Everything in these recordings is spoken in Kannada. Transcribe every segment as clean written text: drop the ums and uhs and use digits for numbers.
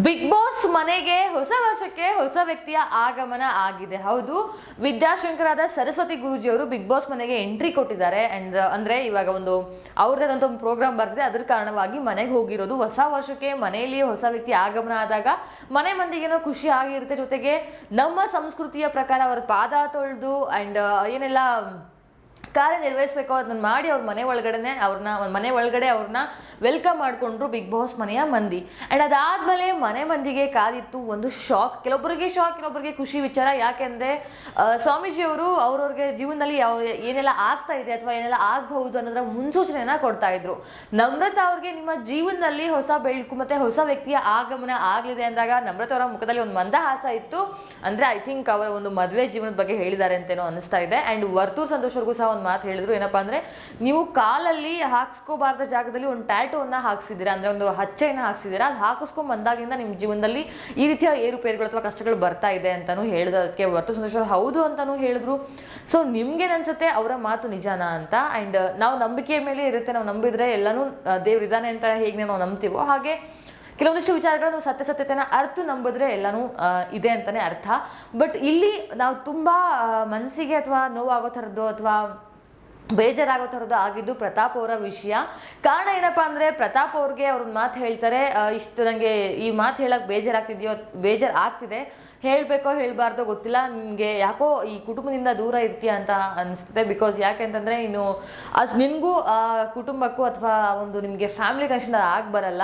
ಬಿಗ್ ಬಾಸ್ ಮನೆಗೆ ಹೊಸ ವರ್ಷಕ್ಕೆ ಹೊಸ ವ್ಯಕ್ತಿಯ ಆಗಮನ ಆಗಿದೆ. ಹೌದು, ವಿದ್ಯಾಶಂಕರಾದ ಸರಸ್ವತಿ ಗುರೂಜಿ ಅವರು ಬಿಗ್ ಬಾಸ್ ಮನೆಗೆ ಎಂಟ್ರಿ ಕೊಟ್ಟಿದ್ದಾರೆ. ಅಂಡ್ ಅಂದ್ರೆ ಇವಾಗ ಅವ್ರದಂತ ಒಂದು ಪ್ರೋಗ್ರಾಮ್ ಬರ್ತಿದೆ, ಅದ್ರ ಕಾರಣವಾಗಿ ಮನೆಗೆ ಹೋಗಿರೋದು. ಹೊಸ ವರ್ಷಕ್ಕೆ ಮನೆಯಲ್ಲಿ ಹೊಸ ವ್ಯಕ್ತಿ ಆಗಮನ ಆದಾಗ ಮನೆ ಮಂದಿಗೇನೋ ಖುಷಿ ಆಗಿರುತ್ತೆ. ಜೊತೆಗೆ ನಮ್ಮ ಸಂಸ್ಕೃತಿಯ ಪ್ರಕಾರ ಅವ್ರ ಪಾದ ತೊಳೆದು ಅಂಡ್ ಏನೆಲ್ಲ ಕಾರ್ಯ ನಿರ್ವಹಿಸಬೇಕು ಅದನ್ನ ಮಾಡಿ ಅವ್ರ ಮನೆ ಒಳಗಡೆ ಅವ್ರನ್ನ ವೆಲ್ಕಮ್ ಮಾಡ್ಕೊಂಡ್ರು ಬಿಗ್ ಬಾಸ್ ಮನೆಯ ಮಂದಿ. ಅಂಡ್ ಅದಾದ್ಮೇಲೆ ಮನೆ ಮಂದಿಗೆ ಕಾದಿತ್ತು ಒಂದು ಶಾಕ್. ಕೆಲವೊಬ್ಬರಿಗೆ ಖುಷಿ ವಿಚಾರ. ಯಾಕೆಂದ್ರೆ ಸ್ವಾಮೀಜಿ ಅವರು ಅವ್ರವ್ರಿಗೆ ಜೀವನದಲ್ಲಿ ಏನೆಲ್ಲ ಆಗ್ತಾ ಇದೆ ಅಥವಾ ಏನೆಲ್ಲ ಆಗಬಹುದು ಅನ್ನೋದ್ರ ಮುನ್ಸೂಚನೆಯನ್ನ ಕೊಡ್ತಾ ಇದ್ರು. ನಮ್ರತಾ ಅವ್ರಿಗೆ ನಿಮ್ಮ ಜೀವನದಲ್ಲಿ ಹೊಸ ಬೆಳಕು ಮತ್ತೆ ಹೊಸ ವ್ಯಕ್ತಿಯ ಆಗಮನ ಆಗ್ಲಿದೆ ಅಂದಾಗ ನಮ್ರತಾ ಅವರ ಮುಖದಲ್ಲಿ ಒಂದು ಮಂದಹಾಸ ಇತ್ತು. ಅಂದ್ರೆ ಐ ಥಿಂಕ್ ಅವರ ಒಂದು ಮದುವೆ ಜೀವನದ ಬಗ್ಗೆ ಹೇಳಿದ್ದಾರೆ ಅಂತೇನೋ ಅನಿಸ್ತಾ ಇದೆ. ಅಂಡ್ ವರ್ತೂರ್ ಸಂತೋಷ್ ಅವ್ರಿಗೂ ಸಹ ಒಂದು ಮಾತು ಹೇಳಿದ್ರು. ಏನಪ್ಪಾ ಅಂದ್ರೆ, ನೀವು ಕಾಲಲ್ಲಿ ಹಾಕ್ಸ್ಕೋಬಾರ್ದ ಜಾಗದಲ್ಲಿ ಒಂದು ಟ್ಯಾಟೂನ್ನ ಹಾಕ್ಸಿದ್ದೀರಾ, ಅಂದ್ರೆ ಒಂದು ಹಚ್ಚೆಯನ್ನ ಹಾಕ್ಸಿದ್ದೀರಾ. ಅದು ಹಾಕಿಸ್ಕೊಂಡ್ ಬಂದಾಗಿಂದ ನಿಮ್ ಜೀವನದಲ್ಲಿ ಈ ರೀತಿಯ ಏರುಪೇರುಗಳು ಅಥವಾ ಕಷ್ಟಗಳು ಬರ್ತಾ ಇದೆ ಅಂತಾನು ಹೇಳಿದಕ್ಕೆ ವರ್ತೂರ್ ಸಂತೋಷ್ ಅವರು ಹೌದು ಅಂತಾನು ಹೇಳಿದ್ರು. ಸೊ ನಿಮ್ಗೇನ್ ಅನ್ಸುತ್ತೆ ಅವರ ಮಾತು ನಿಜಾನಾ ಅಂತ? ಅಂಡ್ ನಾವು ನಂಬಿಕೆಯ ಮೇಲೆ ಇರುತ್ತೆ. ನಾವು ನಂಬಿದ್ರೆ ಎಲ್ಲಾನು ದೇವ್ರು ಇದ್ದಾನೆ ಅಂತ ಹೇಗೆ ನಾವು ನಂಬ್ತೀವೋ ಹಾಗೆ ಕೆಲವೊಂದಿಷ್ಟು ವಿಚಾರಗಳು ಸತ್ಯತೆನ ಅರ್ಥ ನಂಬಿದ್ರೆ ಎಲ್ಲಾನು ಇದೆ ಅಂತಾನೆ ಅರ್ಥ. ಬಟ್ ಇಲ್ಲಿ ನಾವು ತುಂಬಾ ಮನಸ್ಸಿಗೆ ಅಥವಾ ನೋವಾಗೋ ಥರದ್ದು ಅಥವಾ ಬೇಜಾರಾಗೋ ಥರದ್ದು ಆಗಿದ್ದು ಪ್ರತಾಪ್ ಅವರ ವಿಷಯ. ಕಾರಣ ಏನಪ್ಪಾ ಅಂದ್ರೆ, ಪ್ರತಾಪ್ ಅವ್ರಿಗೆ ಅವ್ರನ್ನ ಮಾತು ಹೇಳ್ತಾರೆ, ಇಷ್ಟು ನಂಗೆ ಈ ಮಾತು ಹೇಳಕ್ ಬೇಜಾರ್ ಆಗ್ತಿದೆ, ಹೇಳ್ಬೇಕೋ ಹೇಳ್ಬಾರ್ದೋ ಗೊತ್ತಿಲ್ಲ, ನಿನ್ಗೆ ಯಾಕೋ ಈ ಕುಟುಂಬದಿಂದ ದೂರ ಇರ್ತೀಯ ಅಂತ ಅನಿಸ್ತದೆ. ಬಿಕಾಸ್ ಯಾಕೆಂತಂದ್ರೆ ಇನ್ನು ನಿನ್ಗೂ ಕುಟುಂಬಕ್ಕೂ ಅಥವಾ ಒಂದು ನಿಮ್ಗೆ ಫ್ಯಾಮಿಲಿ ಕನೆಕ್ಷನ್ ಆಗ್ ಬರಲ್ಲ.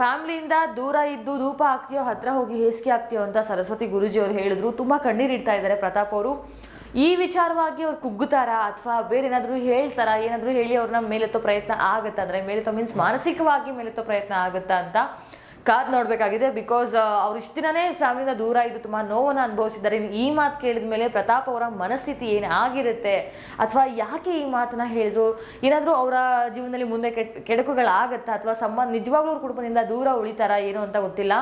ಫ್ಯಾಮಿಲಿಯಿಂದ ದೂರ ಇದ್ದು ಧೂಪ ಹಾಕ್ತೀಯೋ ಹತ್ರ ಹೋಗಿ ಹೇಸಿಗೆ ಆಗ್ತೀಯೋ ಅಂತ ಸರಸ್ವತಿ ಗುರೂಜಿ ಅವರು ಹೇಳಿದ್ರು. ತುಂಬಾ ಕಣ್ಣೀರಿಡ್ತಾ ಇದ್ದಾರೆ ಪ್ರತಾಪ್ ಅವರು. ಈ ವಿಚಾರವಾಗಿ ಅವ್ರು ಕುಗ್ಗುತ್ತಾರಾ ಅಥವಾ ಬೇರೆ ಏನಾದ್ರು ಹೇಳ್ತಾರಾ, ಏನಾದ್ರು ಹೇಳಿ ಅವ್ರನ್ನ ಮೇಲೆತ್ತೋ ಪ್ರಯತ್ನ ಆಗುತ್ತಾ, ಅಂದ್ರೆ ಮೇಲೆತ್ತೋ ಮೀನ್ಸ್ ಮಾನಸಿಕವಾಗಿ ಮೇಲೆತ್ತೋ ಪ್ರಯತ್ನ ಆಗುತ್ತಾ ಅಂತ ಕಾದ್ ನೋಡ್ಬೇಕಾಗಿದೆ. ಬಿಕಾಸ್ ಅವ್ರು ಇಷ್ಟ ದಿನನೇ ಫ್ಯಾಮಿಲಿಯಿಂದ ದೂರ ಇದ್ದು ತುಂಬಾ ನೋವನ್ನು ಅನುಭವಿಸಿದ್ದಾರೆ. ಈ ಮಾತು ಕೇಳಿದ ಮೇಲೆ ಪ್ರತಾಪ್ ಅವರ ಮನಸ್ಥಿತಿ ಏನಾಗಿರುತ್ತೆ ಅಥವಾ ಯಾಕೆ ಈ ಮಾತನ್ನ ಹೇಳಿದ್ರು, ಏನಾದ್ರು ಅವರ ಜೀವನದಲ್ಲಿ ಮುಂದೆ ಕೆಡಕುಗಳಾಗತ್ತಾ ಅಥವಾ ನಿಜವಾಗ್ಲೂ ಅವ್ರ ಕುಟುಂಬದಿಂದ ದೂರ ಉಳಿತಾರಾ ಏನು ಅಂತ ಗೊತ್ತಿಲ್ಲ.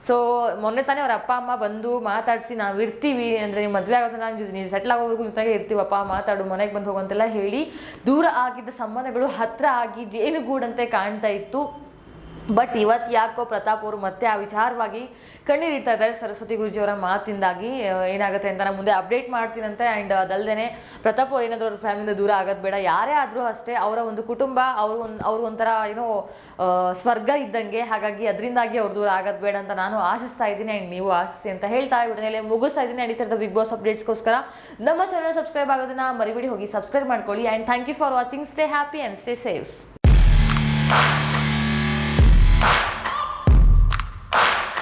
ಸೊ ಮೊನ್ನೆ ತಾನೇ ಅವ್ರ ಅಪ್ಪ ಅಮ್ಮ ಬಂದು ಮಾತಾಡಿಸಿ ನಾವು ಇರ್ತೀವಿ, ಅಂದ್ರೆ ನೀವು ಮದುವೆ ಆಗೋದು ನೀವು ಸೆಟ್ಲ್ ಆಗೋವರೆಗೂ ಜೊತೆಗೆ ಇರ್ತೀವಪ್ಪ, ಮಾತಾಡು, ಮನೆಗೆ ಬಂದು ಹೋಗಂತೆಲ್ಲ ಹೇಳಿ ದೂರ ಆಗಿದ್ದ ಸಂಬಂಧಗಳು ಹತ್ರ ಆಗಿ ಜೇನುಗೂಡಂತೆ ಕಾಣ್ತಾ ಇತ್ತು. ಬಟ್ ಇವತ್ತು ಯಾಕೋ ಪ್ರತಾಪ್ ಅವರು ಮತ್ತೆ ಆ ವಿಚಾರವಾಗಿ ಕಣ್ಣೀರಿಡ್ತಾ ಇದ್ದಾರೆ ಸರಸ್ವತಿ ಗುರೂಜಿ ಅವರ ಮಾತಿಂದಾಗಿ. ಏನಾಗುತ್ತೆ ಅಂತ ನಾನು ಮುಂದೆ ಅಪ್ಡೇಟ್ ಮಾಡ್ತೀನಂತೆ. ಅಂಡ್ ಅದಲ್ದೇನೆ ಪ್ರತಾಪ್ ಅವ್ರು ಏನಾದ್ರು ಅವ್ರ ಫ್ಯಾಮಿಲಿಯಿಂದ ದೂರ ಆಗೋದು ಬೇಡ, ಯಾರೇ ಆದ್ರೂ ಅಷ್ಟೇ ಅವರ ಒಂದು ಕುಟುಂಬ ಅವ್ರು ಒಂಥರ ಏನೋ ಸ್ವರ್ಗ ಇದ್ದಂಗೆ. ಹಾಗಾಗಿ ಅದರಿಂದಾಗಿ ಅವ್ರು ದೂರ ಆಗೋದು ಬೇಡ ಅಂತ ನಾನು ಆಶಿಸ್ತಾ ಇದ್ದೀನಿ. ಅಂಡ್ ನೀವು ಆಶಿಸಿ ಅಂತ ಹೇಳ್ತಾ ವಿಡಿಯೋನಲ್ಲಿ ಮುಗಿಸ್ತಾ ಇದ್ದೀನಿ. ಅಂಡ್ ಈ ಥರದ ಬಿಗ್ ಬಾಸ್ ಅಪ್ಡೇಟ್ಸ್ಗೋಸ್ಕರ ನಮ್ಮ ಚಾನಲ್ ಸಬ್ಸ್ಕ್ರೈಬ್ ಆಗೋದನ್ನ ಮರಿಬೇಡಿ, ಹೋಗಿ ಸಬ್ಸ್ಕ್ರೈಬ್ ಮಾಡ್ಕೊಳ್ಳಿ. And thank you for watching. Stay happy and stay safe.